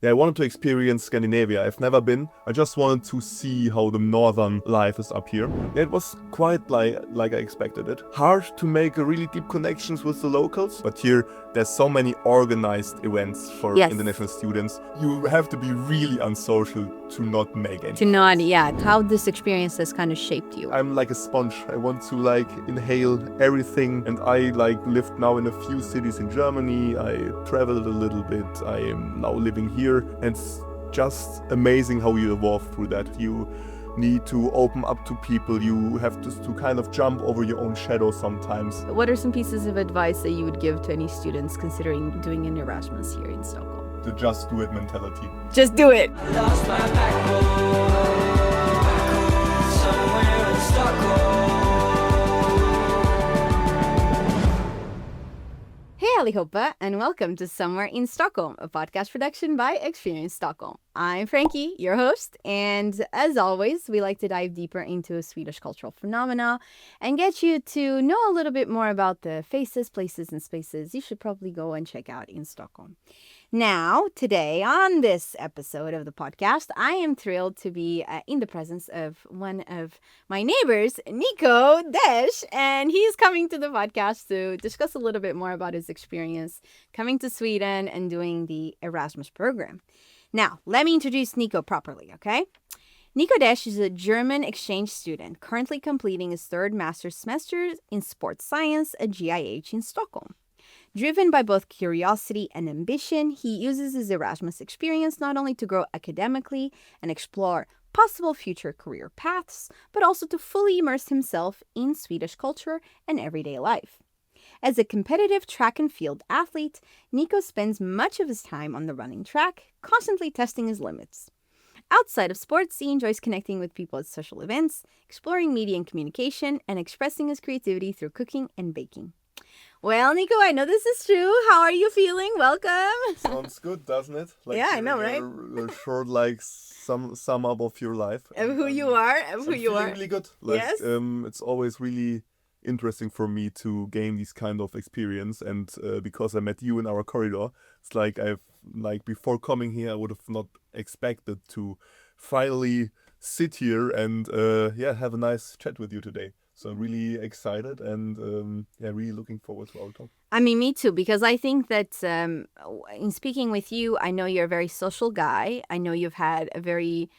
I wanted to experience Scandinavia. I've never been. I just wanted to see how the northern life is up here. It was quite like I expected it. Hard to make a really deep connections with the locals, but here there's so many organized events for international students. You have to be really unsocial to not make any How this experience has kind of shaped you. I'm like a sponge. I want to inhale everything, and I lived now in a few cities in Germany. I traveled a little bit. I am now living here, and it's just amazing how you evolve through that. You need to open up to people. You have to kind of jump over your own shadow sometimes. What are some pieces of advice that you would give to any students considering doing an Erasmus here in Stockholm? The just do it mentality. Just do it. Lost my backbone, somewhere in Stockholm. Hey allihopa, and welcome to Somewhere in Stockholm, a podcast production by Experience Stockholm. I'm Frankie, your host, and as always, we like to dive deeper into Swedish cultural phenomena and get you to know a little bit more about the faces, places, and spaces you should probably go and check out in Stockholm. Now, today on this episode of the podcast, I am thrilled to be in the presence of one of my neighbors, Nico Desch, and he's coming to the podcast to discuss a little bit more about his experience coming to Sweden and doing the Erasmus program. Now, let me introduce Nico properly, okay? Nico Desch is a German exchange student currently completing his third master's semester in sports science at GIH in Stockholm. Driven by both curiosity and ambition, he uses his Erasmus experience not only to grow academically and explore possible future career paths, but also to fully immerse himself in Swedish culture and everyday life. As a competitive track and field athlete, Nico spends much of his time on the running track, constantly testing his limits. Outside of sports, he enjoys connecting with people at social events, exploring media and communication, and expressing his creativity through cooking and baking. Well, Nico, I know this is true. How are you feeling? Welcome. Sounds good, doesn't it? Yeah, I know, right? A short, sum up of your life. Of who you are. Feeling really good. Yes. It's always really interesting for me to gain this kind of experience, and because I met you in our corridor, it's before coming here, I would have not expected to finally sit here and have a nice chat with you today. So I'm really excited and really looking forward to our talk. I mean, me too, because I think that in speaking with you, I know you're a very social guy. I know you've had a very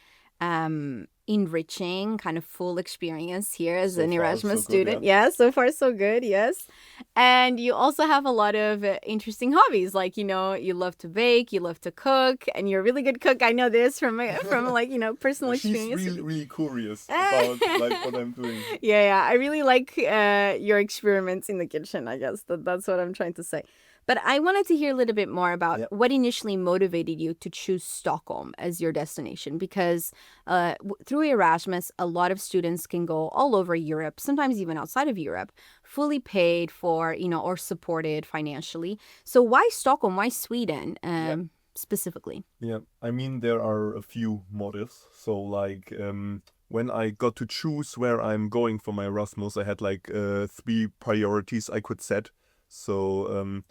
enriching, kind of full experience here as an Erasmus student. Yeah, so far so good, yes. And you also have a lot of interesting hobbies, you love to bake, you love to cook, and you're a really good cook. I know this from personal experience. She's really curious about what I'm doing. Yeah, I really like your experiments in the kitchen, I guess. That's what I'm trying to say. But I wanted to hear a little bit more about what initially motivated you to choose Stockholm as your destination, because through Erasmus, a lot of students can go all over Europe, sometimes even outside of Europe, fully paid for, or supported financially. So why Stockholm? Why Sweden specifically? Yeah, I mean, there are a few motives. So when I got to choose where I'm going for my Erasmus, I had 3 priorities I could set. So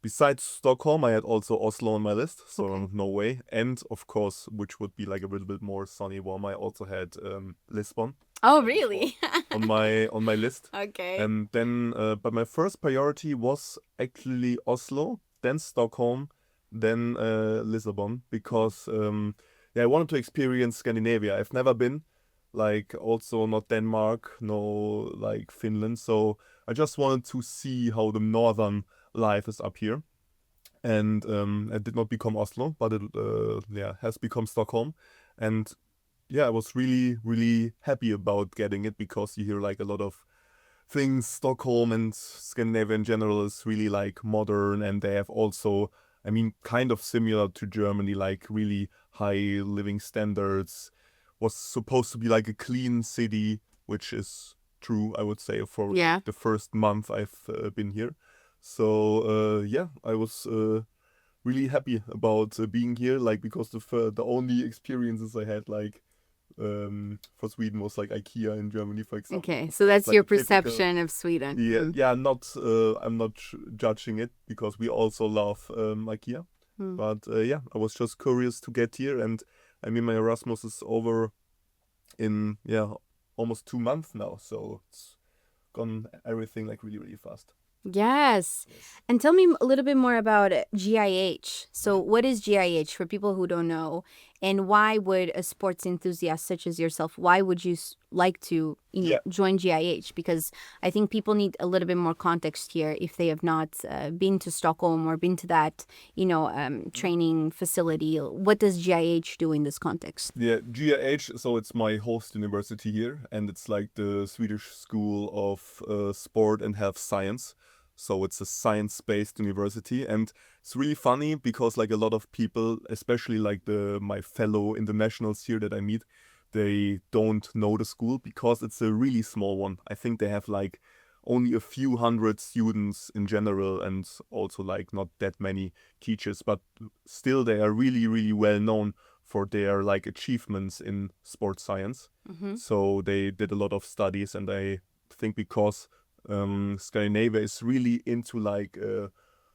besides Stockholm, I had also Oslo on my list, so Norway, and of course, which would be a little bit more sunny, warm, I also had Lisbon. Oh, really? on my list. Okay. And then, but my first priority was actually Oslo, then Stockholm, then Lisbon, because I wanted to experience Scandinavia. I've never been, also not Denmark, no Finland, so I just wanted to see how the northern life is up here, and it did not become Oslo, but it has become Stockholm, and I was really, really happy about getting it, because you hear a lot of things. Stockholm and Scandinavia in general is really modern, and they have also, I mean, kind of similar to Germany, really high living standards. Was supposed to be a clean city, which is true, I would say, for the first month I've been here. So I was really happy about being here, because the only experiences I had for Sweden was IKEA in Germany, for example. Okay, so that's your perception of Sweden. Yeah, I'm not judging it, because we also love IKEA, But yeah, I was just curious to get here, and I mean, my Erasmus is over in almost 2 months now, so it's gone everything like really, really fast. Yes. And tell me a little bit more about GIH. So, what is GIH for people who don't know? And why would a sports enthusiast such as yourself, why would you like to join GIH? Because I think people need a little bit more context here if they have not been to Stockholm or been to that, training facility. What does GIH do in this context? Yeah, GIH, so it's my host university here, and it's like the Swedish School of Sport and Health Science. So it's a science-based university, and it's really funny because like a lot of people, especially like my fellow internationals here that I meet, they don't know the school because it's a really small one. I think they have like only a few hundred students in general, and also like not that many teachers, but still they are really, really well known for their like achievements in sports science. So they did a lot of studies, and I think because Scandinavia is really into like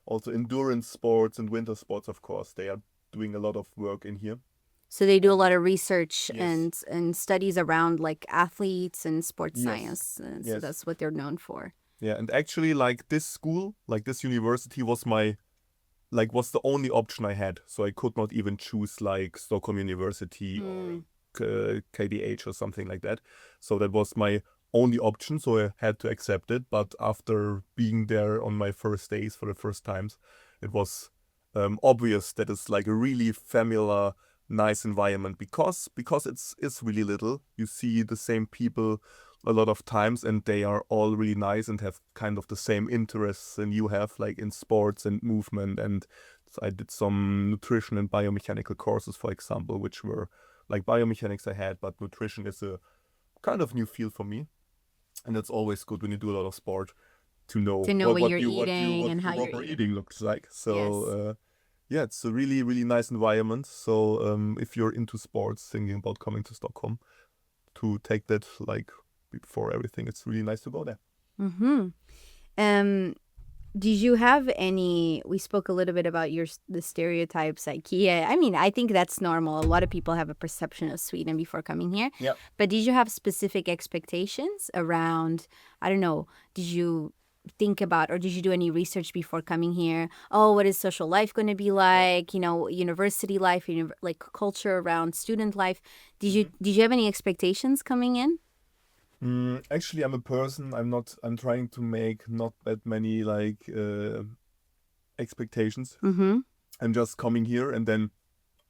also endurance sports and winter sports, of course. They are doing a lot of work in here. So they do a lot of research Yes. and studies around like athletes and sports Yes. science. So Yes. that's what they're known for. Yeah, and actually like this school, like this university was was the only option I had. So I could not even choose like Stockholm University or KDH or something like that. So that was my only option, so I had to accept it. But after being there on my first days for the first times, it was obvious that it's like a really familiar, nice environment because it's really little. You see the same people a lot of times, and they are all really nice and have kind of the same interests than you have, like in sports and movement. And so I did some nutrition and biomechanical courses, for example, which were like biomechanics I had, but nutrition is a kind of new field for me. And it's always good when you do a lot of sport to know what you're eating and how proper you're eating. eating looks like. So yeah, it's a really, really nice environment. So if you're into sports, thinking about coming to Stockholm, to take that like before everything, it's really nice to go there. Did you have any? We spoke a little bit about the stereotypes, IKEA. I mean, I think that's normal. A lot of people have a perception of Sweden before coming here. Yeah. But did you have specific expectations around? I don't know. Did you think about, or did you do any research before coming here? Oh, what is social life going to be like? University life, like culture around student life. Did you have any expectations coming in? Actually, I'm a person. I'm trying to make not that many like expectations. I'm just coming here, and then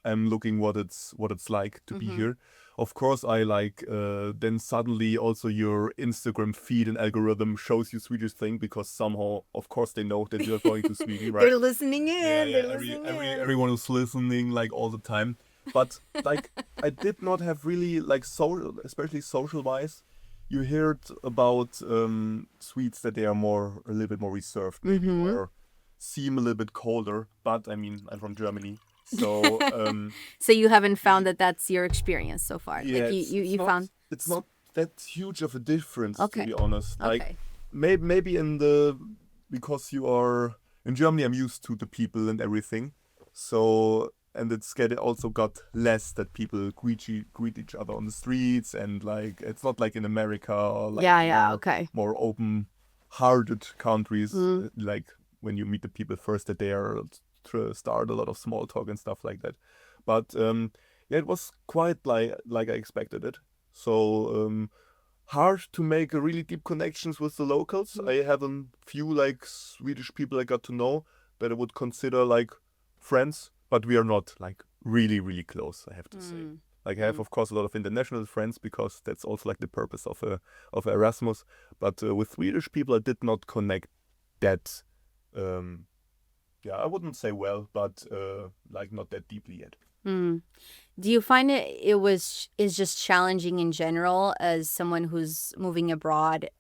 I'm looking what it's like to be here. Of course, I like then suddenly also your Instagram feed and algorithm shows you Swedish thing, because somehow, of course, they know that you're going to Sweden, right? They're listening in. Yeah, They're listening in. everyone is listening like all the time. But like I did not have really like especially social wise. You heard about Swedes that they are a little bit more reserved, maybe, or seem a little bit colder. But I mean, I'm from Germany, so So you haven't found that that's your experience so far. yeah, Like you found. it's not that huge of a difference, Okay. to be honest. Like Okay. maybe because you are in Germany, I'm used to the people and everything, so. And also got less that people greet each other on the streets, and like it's not like in America or like Okay. more open-hearted countries, like when you meet the people first, that they are to start a lot of small talk and stuff like that. But yeah, it was quite like I expected it. So hard to make a really deep connections with the locals. I have a few like Swedish people I got to know that I would consider like friends. But we are not like really, really close, I have to say. Like I have, of course, a lot of international friends, because that's also like the purpose of Erasmus. But with Swedish people, I did not connect that. I wouldn't say well, but like not that deeply yet. Do you find is just challenging in general as someone who's moving abroad?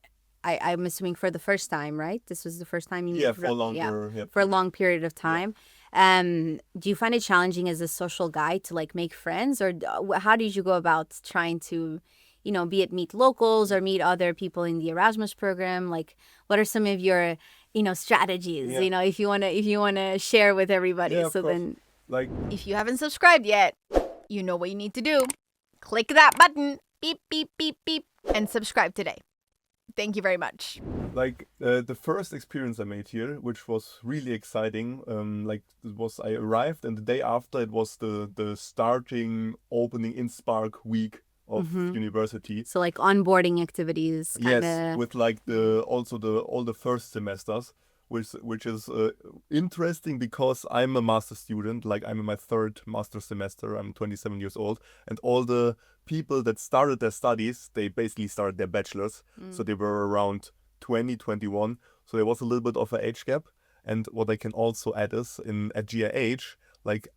I'm assuming for the first time, right? This was the first time you moved For a longer. Yeah. for a long period of time. Do you find it challenging as a social guy to like make friends, or how did you go about trying to, be it meet locals or meet other people in the Erasmus program? Like, what are some of your strategies. Yeah. If you wanna share with everybody. Yeah, of So course. then, Like, if you haven't subscribed yet, you know what you need to do. Click that button, beep beep beep beep, and subscribe today. Thank you very much. the first experience I made here, which was really exciting. It was I arrived, and the day after it was the starting opening in Spark week of university. So like onboarding activities, kind Yes, of. with like all the first semesters, which is interesting because I'm a master student. Like I'm in my third master semester. I'm 27 years old, and all the people that started their studies, they basically started their bachelors. So they were around 20, 21. So there was a little bit of an age gap. And what I can also add is at GIH, like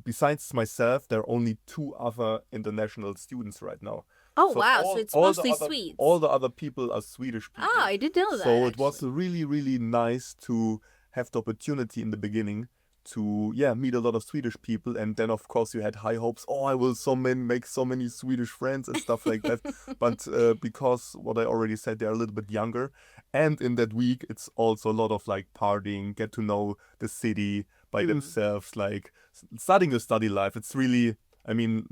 besides myself, there are only 2 other international students right now. Oh So wow! all- So it's all the mostly other- Swedes. All the other people are Swedish people. Oh, I didn't know that. So it was actually. really, really nice to have the opportunity in the beginning to meet a lot of Swedish people, and then of course you had high hopes. Oh, I will make so many Swedish friends and stuff like that. But because what I already said, they're a little bit younger, and in that week it's also a lot of like partying, get to know the city by themselves, like starting your study life. It's really, I mean,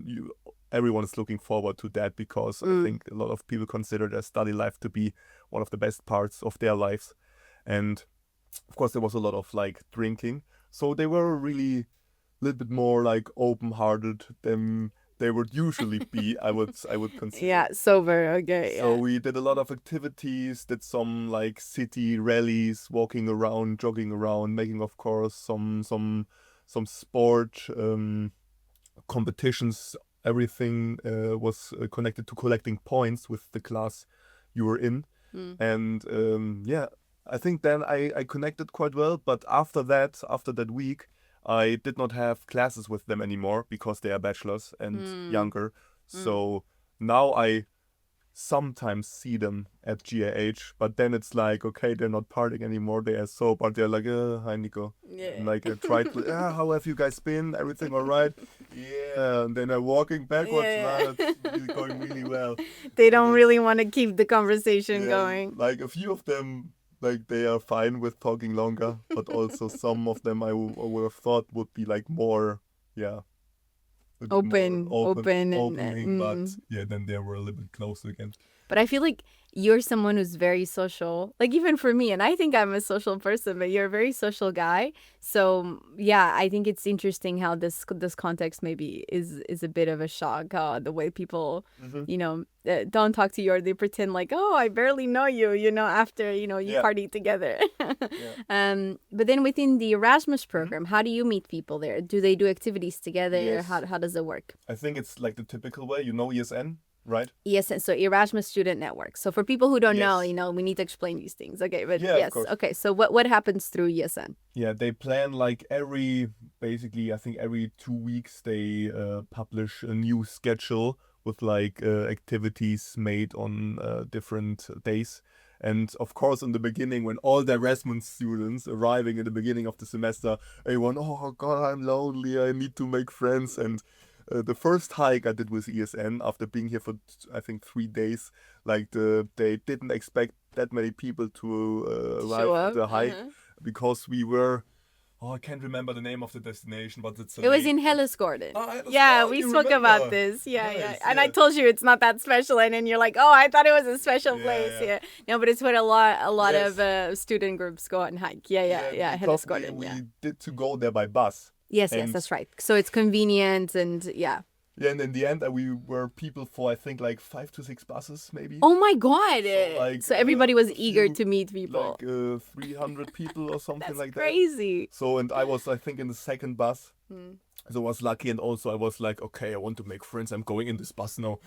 everyone is looking forward to that because I think a lot of people consider their study life to be one of the best parts of their lives. And of course, there was a lot of like drinking. So they were really a little bit more like open-hearted than they would usually be, I would consider. Yeah, sober. Okay. So Yeah. we did a lot of activities, did some like city rallies, walking around, jogging around, making of course some sport competitions. Everything was connected to collecting points with the class you were in. And I think then I connected quite well. But after that week, I did not have classes with them anymore because they are bachelors and younger. So now I sometimes see them at GAH, but then it's like, okay, they're not partying anymore. They are sober. They're like, hi, Nico. Yeah. And like, I tried to, how have you guys been? Everything all right? Yeah. And then I'm walking backwards. Yeah. Now it's really going really well. They don't really want to keep the conversation Yeah, going. like a few of them, like they are fine with talking longer, but also some of them I would have thought would be like more, a bit Open and opening, but then they were a little bit closer again. But I feel like you're someone who's very social, like even for me, and I think I'm a social person, but you're a very social guy. So yeah, I think it's interesting how this context maybe is a bit of a shock. The way people, don't talk to you, or they pretend like, oh, I barely know you, after you party together. But then within the Erasmus program, how do you meet people there? Do they do activities together? Yes. How does it work? I think it's like the typical way, ESN, right? Yes, so Erasmus Student Network. So for people who don't know, Yes. we need to explain these things. Okay, but Yeah, of yes, course. okay. So what happens through ESN? Yeah, they plan like basically, I think every 2 weeks they publish a new schedule with like activities made on different days. And of course, in the beginning, when all the Erasmus students arriving in the beginning of the semester, everyone, oh God, I'm lonely, I need to make friends. And the first hike I did with ESN after being here for, I think, 3 days, like they didn't expect that many people to arrive Show at up, the hike because we were, I can't remember the name of the destination, but it's It was in Hellasgården. Hellasgården, Yeah, we you spoke remember. about this. Yeah, Nice, And I yeah. told you it's not that special, and then you're like, oh, I thought it was a special Yeah, place. yeah. Yeah. No, but it's where a lot Yes. of student groups go out and hike. Yeah. Because Hellasgården. we Yeah. did to go there by bus. Yes, And- that's right. So it's convenient and yeah. Yeah, and in the end, we were people for, I think, like 5 to 6 buses, maybe. Oh my God! like, So everybody was a eager few, to meet people. Like 300 people or something That's like that. crazy. So, and I was, I think, in the second bus. So I was lucky, and also I was like, okay, I want to make friends. I'm going in this bus now.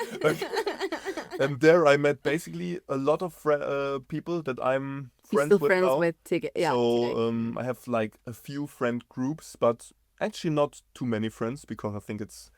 And there I met basically a lot of people that I'm You're friends still with friends now. with today. Yeah. today. So I have like a few friend groups, but actually not too many friends because I think it's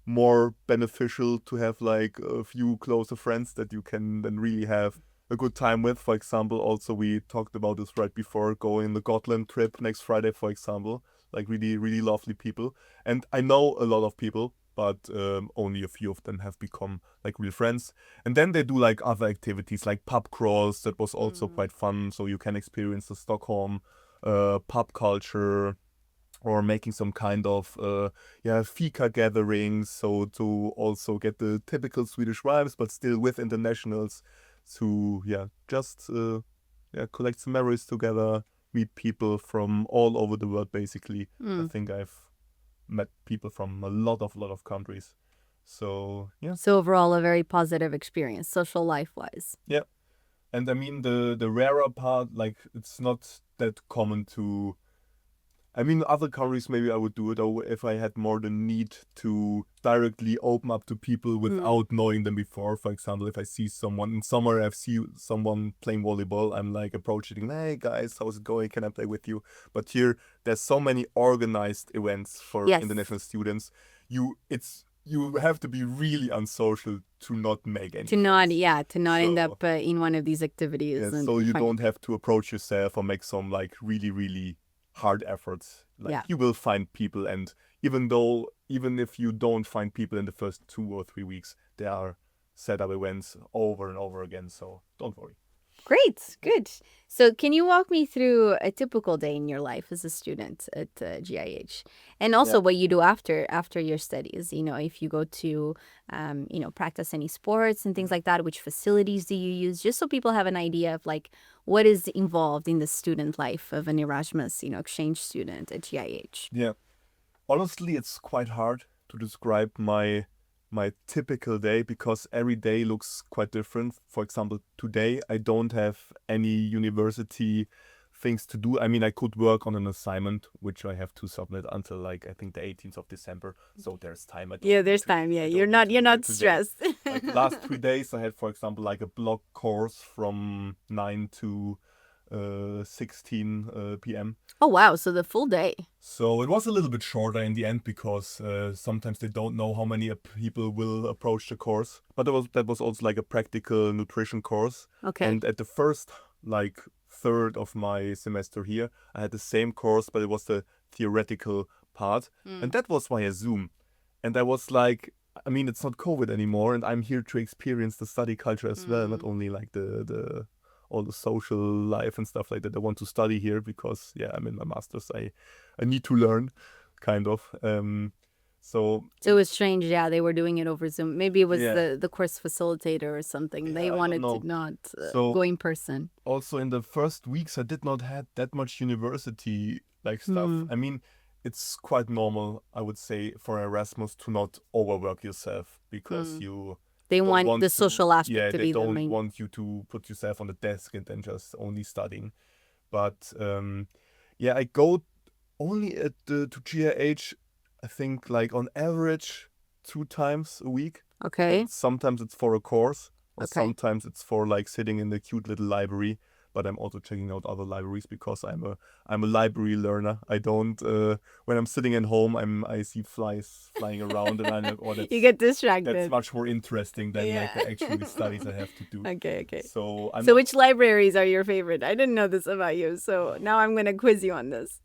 more beneficial to have like a few closer friends that you can then really have a good time with. For example, also we talked about this right before, going the Gotland trip next Friday, for example, like really, really lovely people. And I know a lot of people but only a few of them have become like real friends. And then they do like other activities like pub crawls. That was also quite fun. So you can experience the Stockholm pub culture, or making some kind of fika gatherings, so to also get the typical Swedish vibes but still with internationals, to just collect some memories together, meet people from all over the world basically. I think I've met people from a lot of countries, so yeah. So overall, a very positive experience, social life-wise. Yeah. And I mean, the rarer part, like, it's not that common to. I mean, other countries maybe I would do it, or if I had more the need to directly open up to people without knowing them before. For example, if I see someone in summer, I see someone playing volleyball, I'm like approaching, hey guys, how's it going? Can I play with you? But here, there's so many organized events for Yes. international students. You have to be really unsocial to not make any To not friends. end So- up in one of these activities. Yes, and so you find- don't have to approach yourself or make some like really hard efforts. Like Yeah. you will find people, and even if you don't find people in the first 2 or 3 weeks, there are set up events over and over again. So don't worry. Great, good. So can you walk me through a typical day in your life as a student at GIH, and also what you do after your studies? You know, if you go to practice any sports and things like that, which facilities do you use? Just so people have an idea of like what is involved in the student life of an Erasmus, exchange student at GIH. Yeah. Honestly, it's quite hard to describe my typical day because every day looks quite different. For example, today I don't have any university things to do. I mean, I could work on an assignment which I have to submit until like I think the 18th of December. So there's time. There's time. Yeah, you're not stressed. Like the last 3 days, I had, for example, like a block course from 9 to 16 p.m. Oh wow, so the full day. So it was a little bit shorter in the end because sometimes they don't know how many people will approach the course. But that was also like a practical nutrition course. Okay. And at the first like third of my semester here, I had the same course, but it was the theoretical part, and that was via Zoom. And I was like, I mean, it's not COVID anymore, and I'm here to experience the study culture as well, not only like the all the social life and stuff like that. I want to study here because I'm in my master's. I need to learn, kind of. So it was strange. Yeah, they were doing it over Zoom. Maybe it was Yeah. the course facilitator or something. They I don't wanted know. to not So- go in person. also in the first weeks, I did not have that much university like stuff. I mean, it's quite normal, I would say, for Erasmus to not overwork yourself because you They don't want the to- social aspect to they be the don't main. want you to put yourself on the desk and then just only studying. But I go only to GIH, I think like on average 2 times a week. Okay. And sometimes it's for a course, or Okay. sometimes it's for like sitting in the cute little library. But I'm also checking out other libraries because I'm a library learner. I don't when I'm sitting at home, I see flies flying around and I'm like, oh, You get distracted. that's much more interesting than like the Yeah. actual studies I have to do. Okay. So I'm So which libraries are your favorite? I didn't know this about you, so now I'm gonna quiz you on this.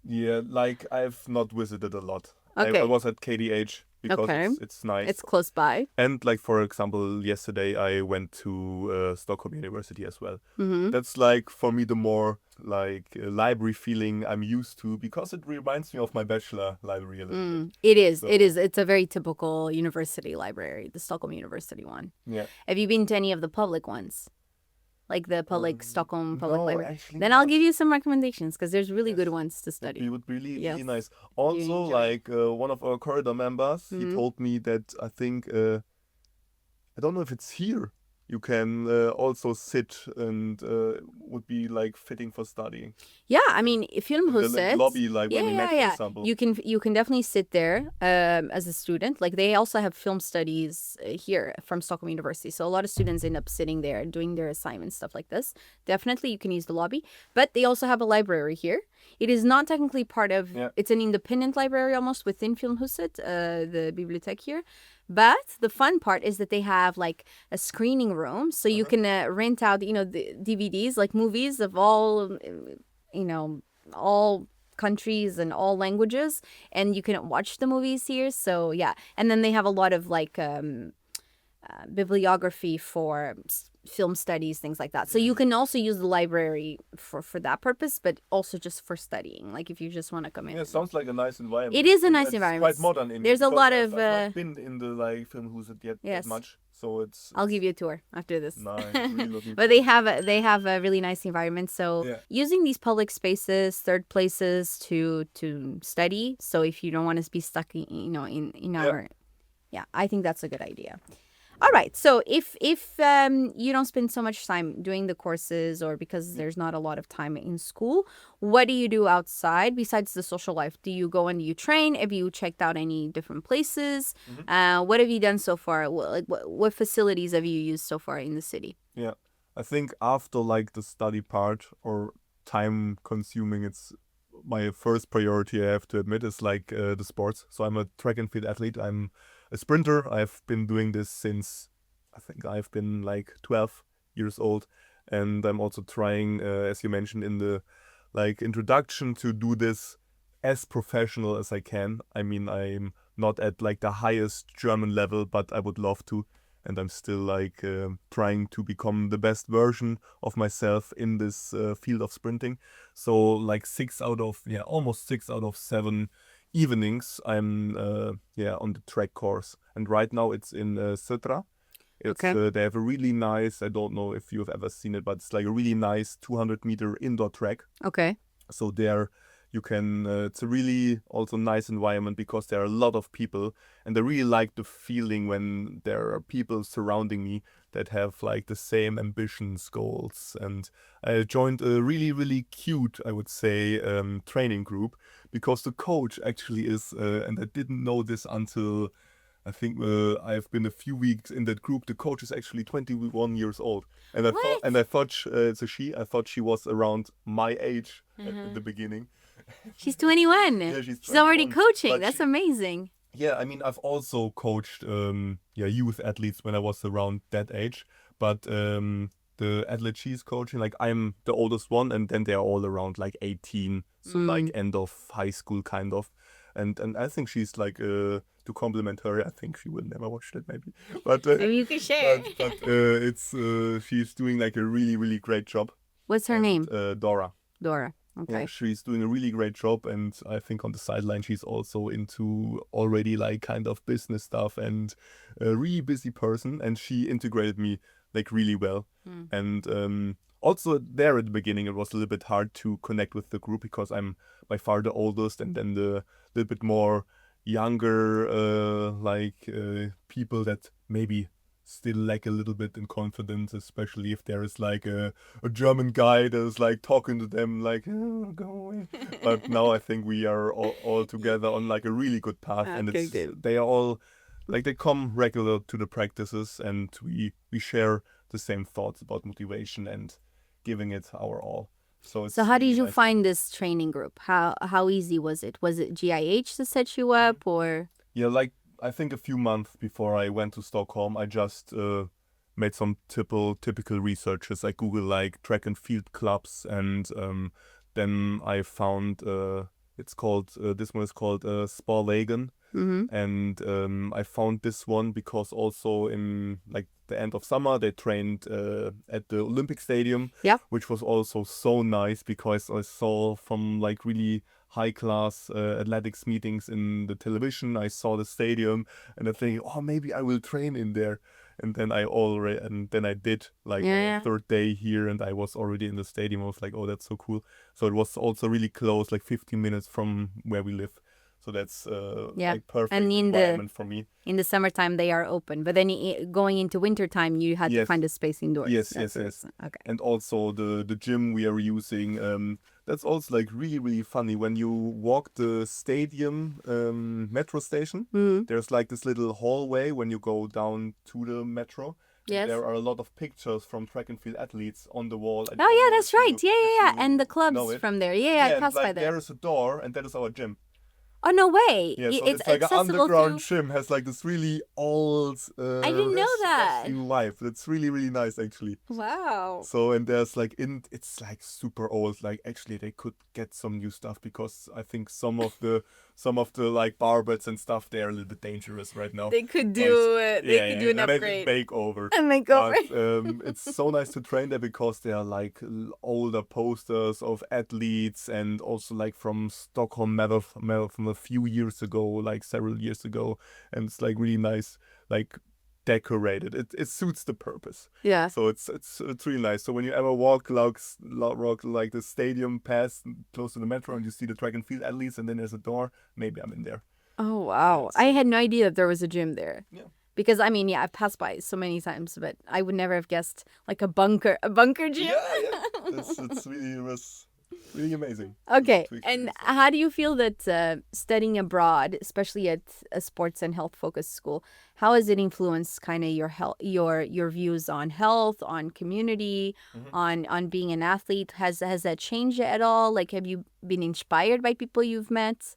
like I've not visited a lot. Okay. I was at KDH because Okay. it's nice. It's close by. And like for example, yesterday I went to Stockholm University as well. Mm-hmm. That's like for me the more like library feeling I'm used to because it reminds me of my bachelor library a little bit. It is. So- It is. It's a very typical university library, the Stockholm University one. Yeah. Have you been to any of the public ones? Like the public Stockholm Public no, Library? actually Then I'll not. give you some recommendations because there's really good Yes. ones to It study. would be really, Yes. really nice. Also, enjoy like one of our corridor members, he Mhm. told me that I think I don't know if it's here. You can also sit and would be like fitting for studying. Yeah, I mean, The Filmhuset. lobby, like when we met, for example. You can definitely sit there as a student. Like they also have film studies here from Stockholm University. So a lot of students end up sitting there doing their assignments, stuff like this. Definitely you can use the lobby. But they also have a library here. It is not technically part of, Yeah. it's an independent library almost within Filmhuset, the bibliothek here. But the fun part is that they have like a screening room. So you can rent out, the DVDs, like movies of all, all countries and all languages, and you can watch the movies here. So yeah, and then they have a lot of like bibliography for film studies, things like that. So you can also use the library for that purpose, but also just for studying. Like if you just want to come in. Yeah, sounds like a nice environment. It is a And nice it's environment. quite modern. There's a because lot I've of, not been in the like Filmhuset yet yes. that much, so it's. I'll give you a tour after this. Nice. Really looking But they have a really nice environment. So Yeah. using these public spaces, third places to study. So if you don't want to be stuck in in our, yeah, I think that's a good idea. All right. So if you don't spend so much time doing the courses, or because there's not a lot of time in school, what do you do outside besides the social life? Do you go and you train? Have you checked out any different places? What have you done so far? What facilities have you used so far in the city? Yeah, I think after like the study part or time consuming, it's my first priority. I have to admit is like the sports. So I'm a track and field athlete. I'm a sprinter. I've been doing this since I think I've been like 12 years old, and I'm also trying, as you mentioned in the like introduction, to do this as professional as I can. I mean, I'm not at like the highest German level, but I would love to. And I'm still like trying to become the best version of myself in this field of sprinting. So like almost 6 out of 7 evenings I'm on the track course. And right now it's in Södra. It's Okay. they have a really nice, I don't know if you've ever seen it, but it's like a really nice 200-meter indoor track. Okay. So there you can, it's a really also nice environment because there are a lot of people, and I really like the feeling when there are people surrounding me that have like the same ambitions, goals. And I joined a really, really cute, I would say, training group, because the coach actually is, and I didn't know this until I think I've been a few weeks in that group. The coach is actually 21 years old, and I thought it's a she. I thought she was around my age at the beginning. She's 21. Yeah, she's She's already 21, coaching. but That's she- amazing. Yeah, I mean, I've also coached youth athletes when I was around that age. But the athlete she's coaching, like I'm the oldest one, and then they're all around like 18, so like end of high school kind of. And I think she's like to compliment her, I think she will never watch that maybe. But Maybe you can share. but it's she's doing like a really, really great job. What's her name? Dora. Dora. Okay. Yeah, she's doing a really great job, and I think on the sideline she's also into already like kind of business stuff, and a really busy person, and she integrated me like really well. And also there at the beginning it was a little bit hard to connect with the group because I'm by far the oldest, and then the little bit more younger people that maybe still lack a little bit in confidence, especially if there is like a German guy that is like talking to them like, oh, go away. But now I think we are all together on like a really good path, and Okay, it's good. they are all like they come regular to the practices, and we share the same thoughts about motivation and giving it our all. So it's So how did really you nice. find this training group? How easy was it? Was it GIH that set you up, or? Yeah, like I think a few months before I went to Stockholm, I just made some typical researches. I Google like track and field clubs, and then I found this one is called Sportwagen. And I found this one because also in like the end of summer they trained at the Olympic Stadium, Yeah. which was also so nice because I saw from like really high class athletics meetings in the television. I saw the stadium, and I think, oh, maybe I will train in there. And then I did like Yeah. the third day here, and I was already in the stadium. I was like, oh, that's so cool. So it was also really close, like 15 minutes from where we live. So that's Yeah. like perfect And in environment for me. In the summertime, they are open, but then going into wintertime, you had to Yes. find a space indoors. Yes, That's yes. it. Okay. And also the gym we are using, that's also like really, really funny. When you walk the stadium metro station, there's like this little hallway when you go down to the metro. And Yes. there are a lot of pictures from track and field athletes on the wall. I Oh don't yeah, know that's if right. you Yeah. And the know clubs it. from there. Yeah, I and passed like by there. there is a door, and that is our gym. Oh, no way. Yeah, so It's it's like an accessible underground to... gym, has like this really old I didn't know that. wrestling vibe. That's really, really nice actually. Wow. So, and there's like it's like super old. Like actually they could get some new stuff because I think some of the like barbells and stuff, they're a little bit dangerous right now. They could But do it. They yeah, could yeah, do an yeah, maybe upgrade. makeover. A makeover. But it's so nice to train there because there are like older posters of athletes and also like from Stockholm medal from a few years ago, like several years ago, and it's like really nice, like decorated. It suits the purpose. Yeah. So it's really nice. So when you ever walk like the stadium past close to the metro and you see the track and field athletes and then there's a door, maybe I'm in there. Oh, wow. It's, I had no idea that there was a gym there. Yeah. Because, I mean, yeah, I've passed by it so many times, but I would never have guessed like a bunker gym. Yeah. It's really, it was really amazing. Okay, to and experience that. how do you feel that studying abroad, especially at a sports and health focused school, how has it influenced kind of your health, your views on health, on community, on being an athlete? Has that changed at all? Like, have you been inspired by people you've met?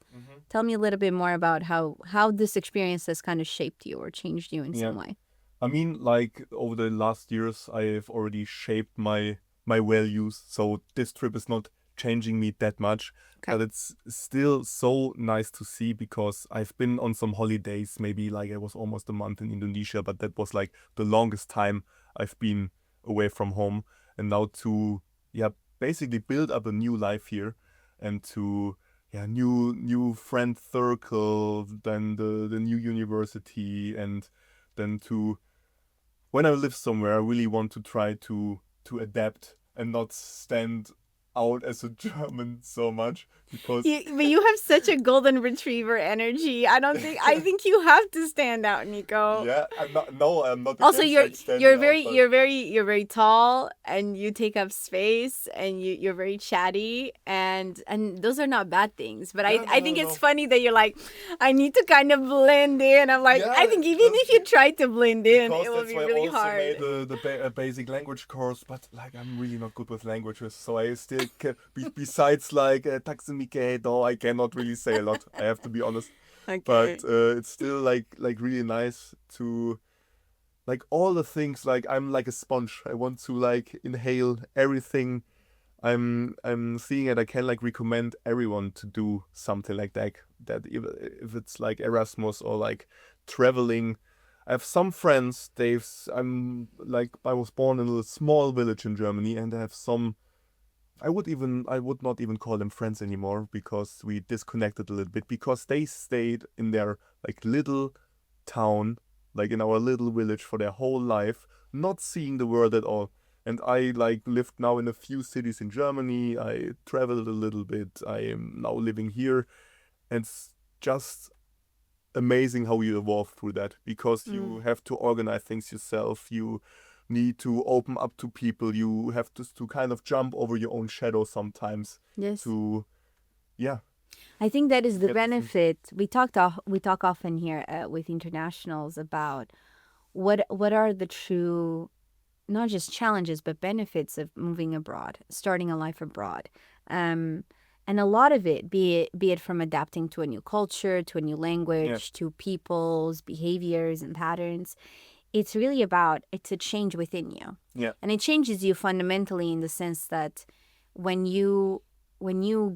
Tell me a little bit more about how this experience has kind of shaped you or changed you in some way. I mean, like over the last years, I've already shaped my values. So this trip is not changing me that much, Okay. but it's still so nice to see because I've been on some holidays. Maybe like it was almost a month in Indonesia, but that was like the longest time I've been away from home. And now to basically build up a new life here, and to new friend circle, then the new university, and then to when I live somewhere, I really want to try to adapt and not stand out as a German so much because But you have such a golden retriever energy. I think you have to stand out, Nico. yeah, I'm not. No, I'm not. Also, against, you're like, standing you're out, very but- you're very tall and you take up space and you're very chatty and those are not bad things. But No, I no, think no, it's no. funny that you're like, I need to kind of blend in. I'm like, Yeah, I think even if you try to blend in, Because it will that's be why really I also hard. made the basic language course, but like I'm really not good with languages, so I still besides like taximike, no, I cannot really say a lot. I have to be honest. Okay. But it's still like really nice to like all the things. Like I'm like a sponge. I want to like inhale everything. I'm seeing it. I can like recommend everyone to do something like that. That if it's like Erasmus or like traveling. I have some friends. I was born in a small village in Germany, and I have some. I would not even call them friends anymore because we disconnected a little bit because they stayed in their like little town, like in our little village for their whole life, not seeing the world at all. And I like lived now in a few cities in Germany. I traveled a little bit. I am now living here, and it's just amazing how you evolve through that because you have to organize things yourself. You need to open up to people. You have to kind of jump over your own shadow sometimes. Yes. To I think that is the Get the benefit. We talk often here with internationals about what are the true, not just challenges but benefits of moving abroad, starting a life abroad, and a lot of it, be it from adapting to a new culture, to a new language, to people's behaviors and patterns. It's really it's a change within you. Yeah. And it changes you fundamentally in the sense that when you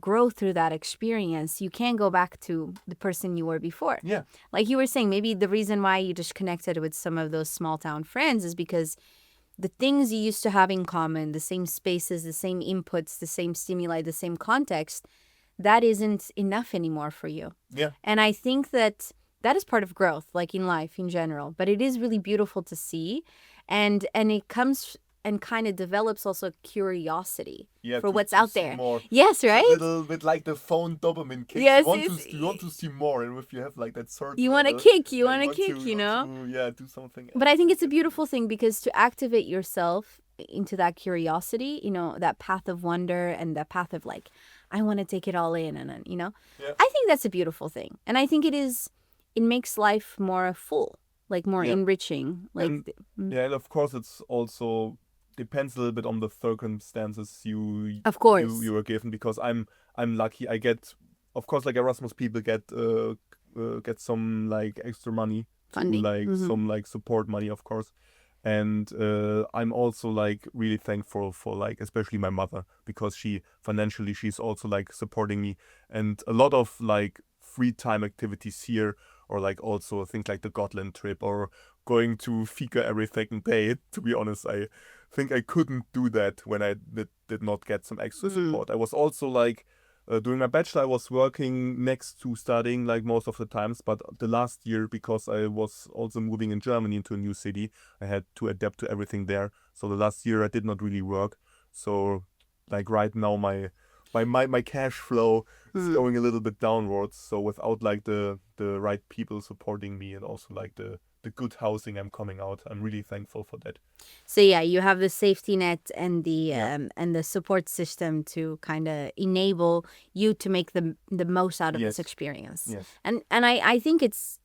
grow through that experience, you can't go back to the person you were before. Yeah. Like you were saying, maybe the reason why you just connected with some of those small town friends is because the things you used to have in common, the same spaces, the same inputs, the same stimuli, the same context, that isn't enough anymore for you. Yeah. And I think that is part of growth, like in life in general. But it is really beautiful to see. And it comes and kind of develops also curiosity Yeah, for to- what's to out see there. more. Yes, right? A little bit like the phone dopamine kick. Yes, You want to see more, and if you have like that certain You want to level, kick, you yeah, want to kick, you know? Do something. But I think it's a beautiful thing because to activate yourself into that curiosity, that path of wonder and that path of like, I want to take it all in. And, Yeah. I think that's a beautiful thing. And I think it makes life more full, like more enriching. Like, And- Yeah, and of course it's also depends a little bit on the circumstances Of course. you were given because I'm lucky. I get of course, like Erasmus people get some like extra money to Funding. like some like support money, of course. And I'm also like really thankful for like especially my mother, because she financially she's also like supporting me, and a lot of like free time activities here, or like also things like the Gotland trip or going to Fika every second day. To be honest, I think I couldn't do that when I did not get some extra support. I was also like during my bachelor, I was working next to studying like most of the times, but the last year, because I was also moving in Germany into a new city, I had to adapt to everything there. So the last year I did not really work. So like right now my cash flow is going a little bit downwards. So without like the right people supporting me, and also like the good housing I'm coming out, I'm really thankful for that. So yeah, you have the safety net and the Yeah. and the support system to kind of enable you to make the most out of this Yes. experience. Yes. And I think it's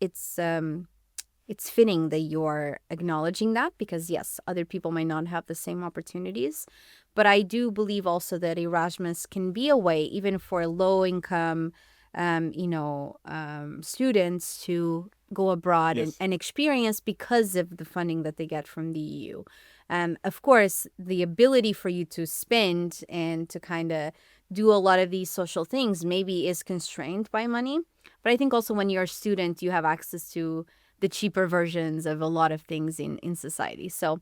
fitting that you're acknowledging that, because yes, other people might not have the same opportunities, but I do believe also that Erasmus can be a way, even for low income students, to go abroad Yes. and experience, because of the funding that they get from the EU. Of course, the ability for you to spend and to kind of do a lot of these social things maybe is constrained by money. But I think also when you're a student, you have access to the cheaper versions of a lot of things in society. So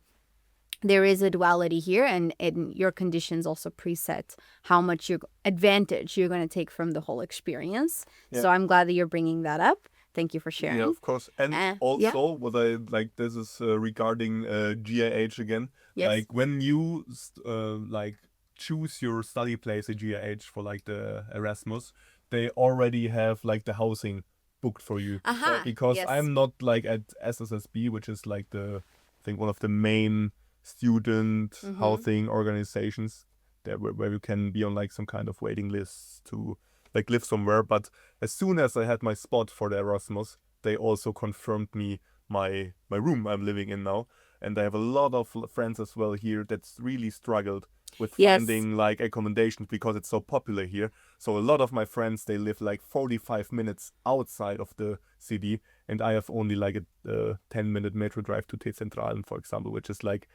there is a duality here, and your conditions also preset how much advantage you're going to take from the whole experience. Yeah. So I'm glad that you're bringing that up. Thank you for sharing. Yeah, of course. And also, what I like, this is regarding GIH again. Yes. Like when you like choose your study place at GIH for like the Erasmus, they already have like the housing booked for you. Because yes. I'm not like at SSSB, which is like I think one of the main student housing organizations there, where you can be on like some kind of waiting list to like live somewhere. But as soon as I had my spot for the Erasmus, they also confirmed me my room I'm living in now. And I have a lot of friends as well here that's really struggled with Yes. finding like accommodations, because it's so popular here. So a lot of my friends, they live like 45 minutes outside of the city, and I have only like a 10-minute metro drive to T-Zentralen, for example, which is like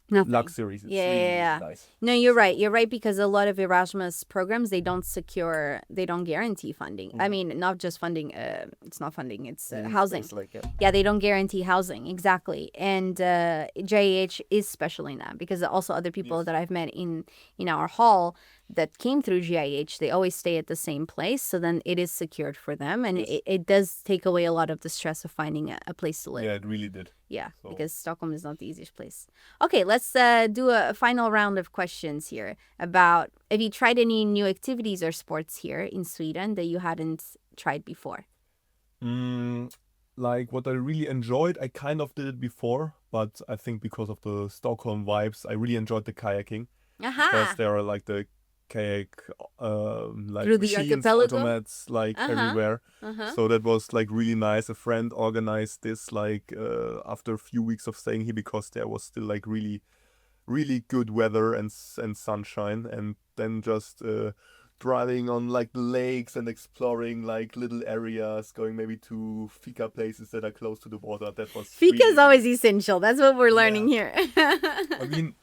Nothing. luxury. It's Yeah, really, yeah, yeah. really nice. No, you're right. You're right, because a lot of Erasmus programs, they don't guarantee funding. I mean, not just funding. It's not funding. It's housing. It's like, Yeah, they don't guarantee housing, exactly. And JH is special in that, because also other people Yes. that I've met in our hall that came through GIH, they always stay at the same place, so then it is secured for them, and Yes. it does take away a lot of the stress of finding a place to live. Yeah, it really did. Yeah, So- because Stockholm is not the easiest place. Okay, let's do a final round of questions here about, have you tried any new activities or sports here in Sweden that you hadn't tried before? Like what I really enjoyed, I kind of did it before, but I think because of the Stockholm vibes, I really enjoyed the kayaking, because there are like the kayak like Through the machines, archipelago? automats like everywhere. So that was like really nice. A friend organized this like after a few weeks of staying here, because there was still like really good weather and sunshine, and then just driving on like the lakes and exploring like little areas, going maybe to fika places that are close to the water. That was Fika is really always essential. That's what we're learning here. I mean,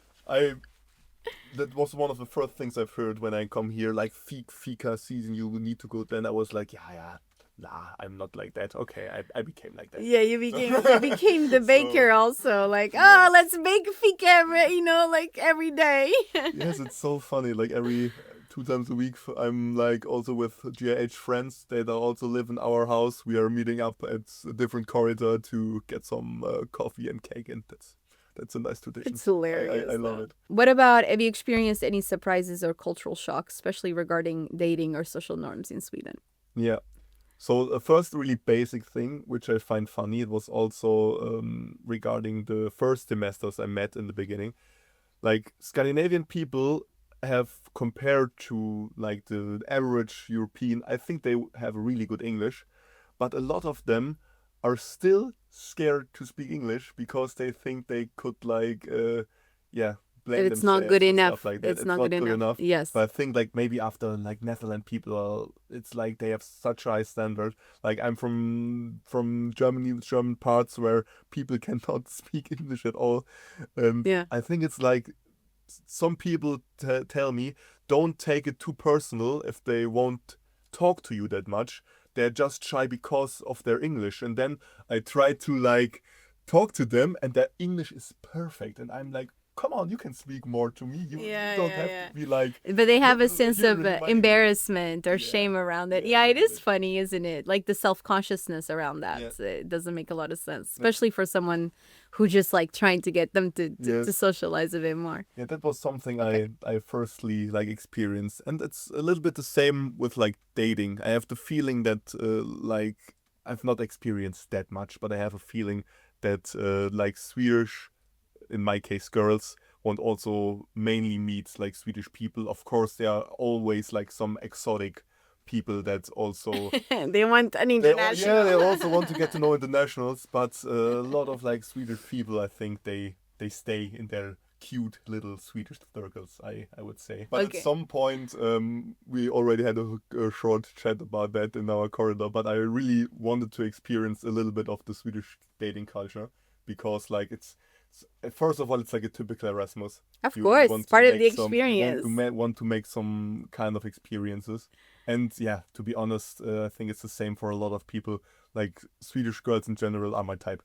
that was one of the first things I've heard when I come here, like fika season, you need to go. Then I was like, yeah, nah, I'm not like that. Okay, I became like that. Yeah, you became the baker also. Like, oh, let's bake fika every day. Yes, it's so funny. Like every 2 times a week, I'm like also with GIH friends. They also live in our house. We are meeting up at a different corridor to get some coffee and cake, and that's a nice tradition. It's hilarious. I love it. What about, have you experienced any surprises or cultural shocks, especially regarding dating or social norms in Sweden? Yeah. So the first really basic thing, which I find funny, it was also regarding the first semesters I met in the beginning. Like Scandinavian people have, compared to like the average European, I think they have really good English, but a lot of them are still scared to speak English, because they think they could like blame It's not themselves good and enough. stuff like that. It's not good enough. Yes. But I think like maybe after like Netherlands people are, it's like they have such high standard. Like I'm from Germany, German parts where people cannot speak English at all, and Yeah. I think it's like some people tell me don't take it too personal if they won't talk to you that much. They're just shy because of their English, and then I try to like talk to them, and their English is perfect, and I'm like, come on, you can speak more to me. You don't have to be like. But they have a "Look sense here of in my embarrassment or Yeah. shame around it. Yeah, Yeah, it is exactly. funny, isn't it? Like the self-consciousness around that. Yeah. It doesn't make a lot of sense, especially for someone who just like trying to get them to Yes. socialize a bit more. Yeah, that was something I firstly like experienced, and it's a little bit the same with like dating. I have the feeling that like I've not experienced that much, but I have a feeling that like Swedish, in my case, girls want also mainly meet like Swedish people. Of course, there are always like some exotic people that also They want an international. they also want to get to know internationals, but a lot of like Swedish people, I think they stay in their cute little Swedish circles. I would say. But Okay. at some point, we already had a short chat about that in our corridor. But I really wanted to experience a little bit of the Swedish dating culture because, like, first of all, it's like a typical Erasmus. Of You course, want to part of make the some- experience. want to make some kind of experiences. And yeah, to be honest, I think it's the same for a lot of people. Like Swedish girls in general are my type.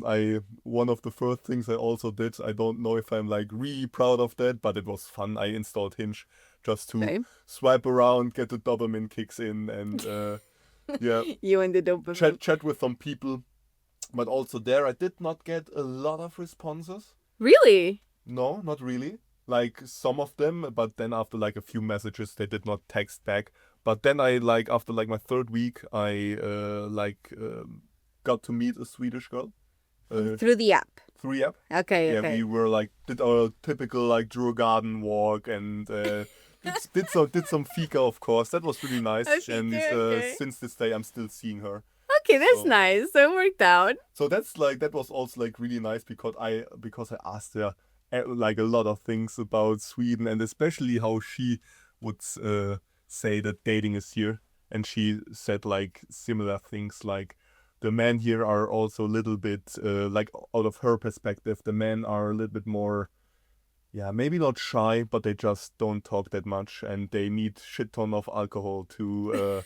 I one of the first things I also did. I don't know if I'm like really proud of that, but it was fun. I installed Hinge just to Okay. swipe around, get the dopamine kicks in, and yeah, You and the dopamine. chat with some people. But also there, I did not get a lot of responses. Really? No, not really. Like some of them, but then after like a few messages, they did not text back. But then I like after like my third week, I got to meet a Swedish girl Through the app. through the app. Okay, Yeah, okay. we were like did our typical like Drew garden walk and did some fika, of course. That was really nice. Okay, And okay. since this day, I'm still seeing her. Okay, that's So- nice. So it worked out. So that was also like really nice because I asked her like a lot of things about Sweden and especially how she would say that dating is here, and she said like similar things like the men here are also a little bit like out of her perspective, the men are a little bit more. Yeah, maybe not shy, but they just don't talk that much, and they need shit ton of alcohol to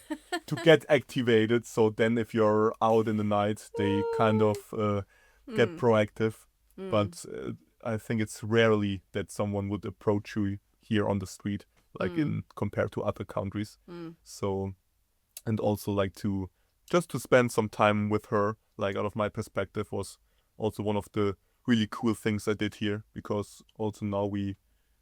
get activated. So then, if you're out in the night, they kind of get proactive. But I think it's rarely that someone would approach you here on the street, like in compared to other countries. So, and also like to just to spend some time with her, like out of my perspective, was also one of the really cool things I did here, because also now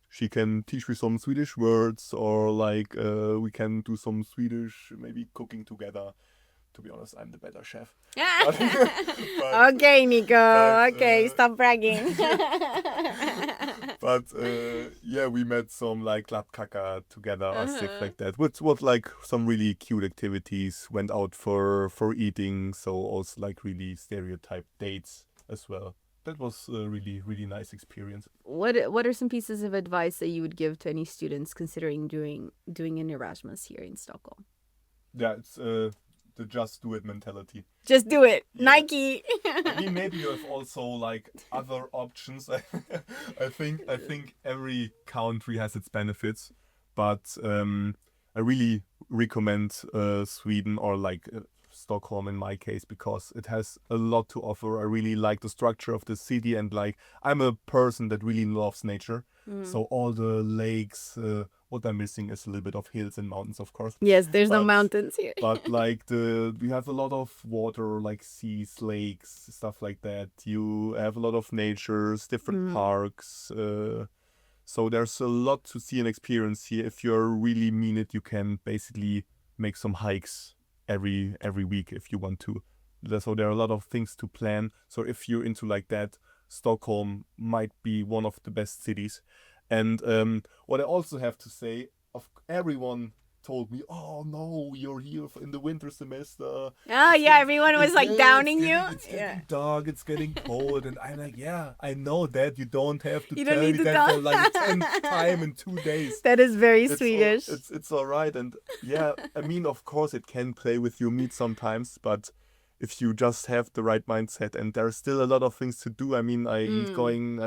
she can teach me some Swedish words, or like we can do some Swedish maybe cooking together. To be honest, I'm the better chef. But- Okay, Nico. but, Okay, stop bragging. But yeah, we met some like labkaka together or stuff like that, which was like some really cute activities. Went out for eating, so also like really stereotype dates as well. That was a really nice experience. What are some pieces of advice that you would give to any students considering doing an Erasmus here in Stockholm? Yeah, it's the just do it mentality. Just do it. Yeah. Nike. I mean, maybe you have also like other options. I think every country has its benefits, but I really recommend Sweden or like Stockholm in my case, because it has a lot to offer. I really like the structure of the city, and like I'm a person that really loves nature. So all the lakes, what I'm missing is a little bit of hills and mountains, of course. Yes, there's no But- mountains here. But like we have a lot of water, like seas, lakes, stuff like that. You have a lot of natures, different parks. So there's a lot to see and experience here. If you're really mean it, you can basically make some hikes every week if you want to. So there are a lot of things to plan. So if you're into like that, Stockholm might be one of the best cities. And what I also have to say, of everyone told me, "Oh no, you're here in the winter semester." Oh It's yeah, getting- everyone was like yeah, downing it's you. getting- It's getting dark. It's getting cold, and I'm like, "Yeah, I know that. You don't have to You don't tell need me to that tell- for like the 10th time in 2 days." That is very It's Swedish. it's all right, and yeah, I mean, of course, it can play with your meat sometimes, but if you just have the right mindset, and there's still a lot of things to do. I mean, I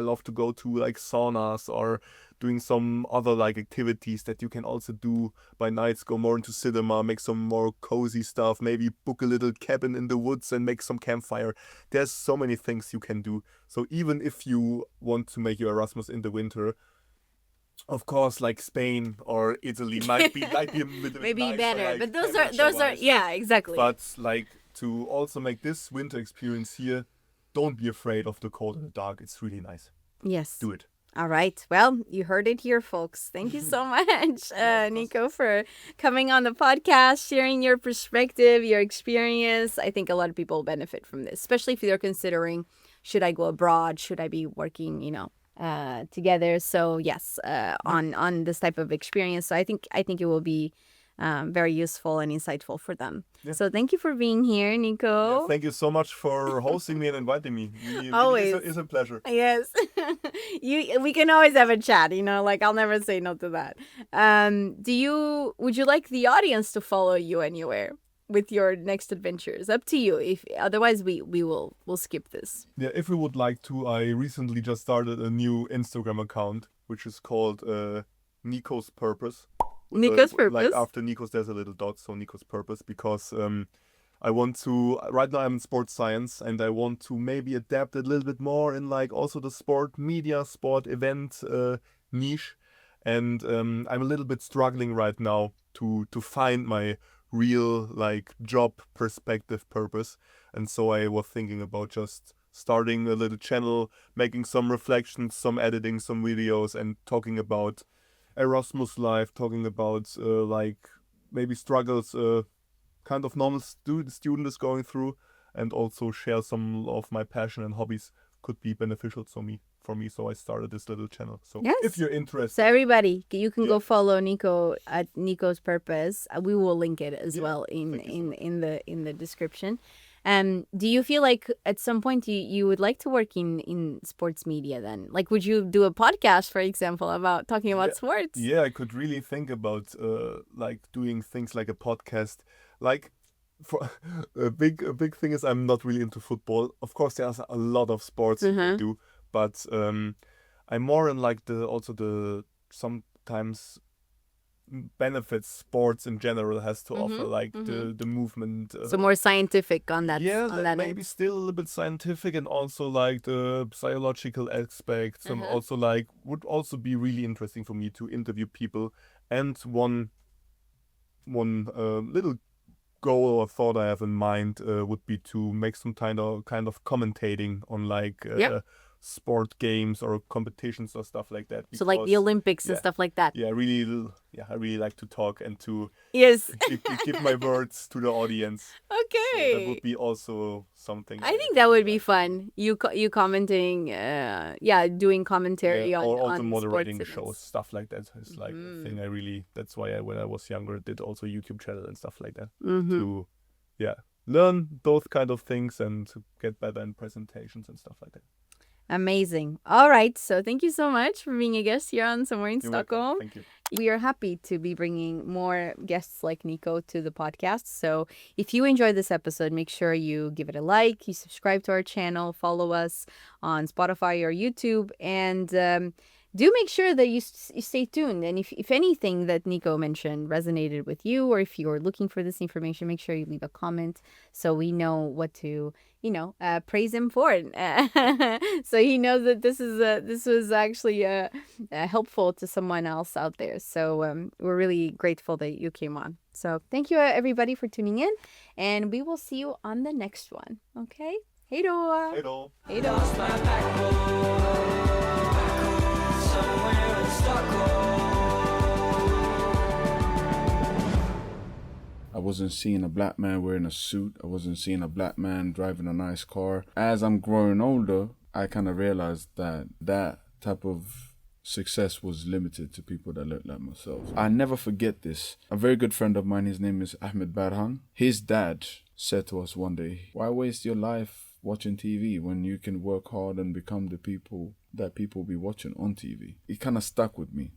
love to go to like saunas or doing some other like activities that you can also do by nights. Go more into cinema, make some more cozy stuff. Maybe book a little cabin in the woods and make some campfire. There's so many things you can do. So even if you want to make your Erasmus in the winter, of course, like Spain or Italy might be a little bit Maybe nicer, better, like but those are temperature-wise. yeah, exactly. But like to also make this winter experience here, don't be afraid of the cold and the dark. It's really nice. Yes. Do it. All right. Well, you heard it here, folks. Thank you so much, Nico, for coming on the podcast, sharing your perspective, your experience. I think a lot of people benefit from this, especially if they're considering, should I go abroad? Should I be working, together? So yes, on this type of experience. So I think it will be very useful and insightful for them. Yeah. So thank you for being here, Nico. Yeah, thank you so much for hosting me and inviting me. Really, Always. it's a pleasure. Yes. We can always have a chat, like I'll never say no to that. Would you like the audience to follow you anywhere with your next adventures? Up to you. If otherwise we'll skip this. Yeah, if we would like to, I recently just started a new Instagram account, which is called Nico's Purpose. Nico's Like Purpose. after Nico's, there's a little dot, so Nico's Purpose, because I want to, right now I'm in sports science, and I want to maybe adapt a little bit more in like also the sport media, sport event niche. And I'm a little bit struggling right now to find my real like job perspective purpose. And so I was thinking about just starting a little channel, making some reflections, some editing, some videos, and talking about Erasmus life, talking about like maybe struggles kind of normal student is going through, and also share some of my passion and hobbies could be beneficial for me. So I started this little channel. So Yes. if you're interested, So everybody, you can go Yeah. follow Nico at Nico's Purpose. We will link it as Yeah, well thank you so in the description. Do you feel like at some point you would like to work in sports media then? Like, would you do a podcast, for example, about talking about sports? yeah, I could really think about like doing things like a podcast. Like for a big thing is I'm not really into football. Of course, there's a lot of sports you can do, but I'm more in like the sometimes benefits sports in general has to offer, like the movement. So more scientific on that. Yeah, on that maybe end. still a little bit scientific, and also like the psychological aspects, and also like would also be really interesting for me to interview people. And one little goal or thought I have in mind would be to make some kind of commentating on like sport games or competitions or stuff like that. So like the because, Olympics and yeah. stuff like that. I really like to talk and to Yes. give my words to the audience. So Okay. that would be also something. I think that would be fun. You commenting, doing commentary on or also on moderating sports shows, events. stuff like that is like a thing I really. That's why when I was younger, did also YouTube channel and stuff like that to, learn those kind of things and to get better in presentations and stuff like that. Amazing. All right. So thank you so much for being a guest here on Somewhere in You're welcome. Stockholm. Thank you. We are happy to be bringing more guests like Nico to the podcast. So if you enjoyed this episode, make sure you give it a like, you subscribe to our channel, follow us on Spotify or YouTube, and do make sure that you stay tuned. And if anything that Nico mentioned resonated with you, or if you're looking for this information, make sure you leave a comment so we know what to, praise him for it. So he knows that this was actually helpful to someone else out there. So we're really grateful that you came on. So thank you everybody for tuning in, and we will see you on the next one. Okay? Hej då! Hej då. Hej då! Lost my backbone. Somewhere in Stockholm. I wasn't seeing a black man wearing a suit. I wasn't seeing a black man driving a nice car. As I'm growing older, I kind of realized that type of success was limited to people that looked like myself. I never forget this. A very good friend of mine, his name is Ahmed Barhan. His dad said to us one day, why waste your life watching TV when you can work hard and become the people that people be watching on TV? It kind of stuck with me.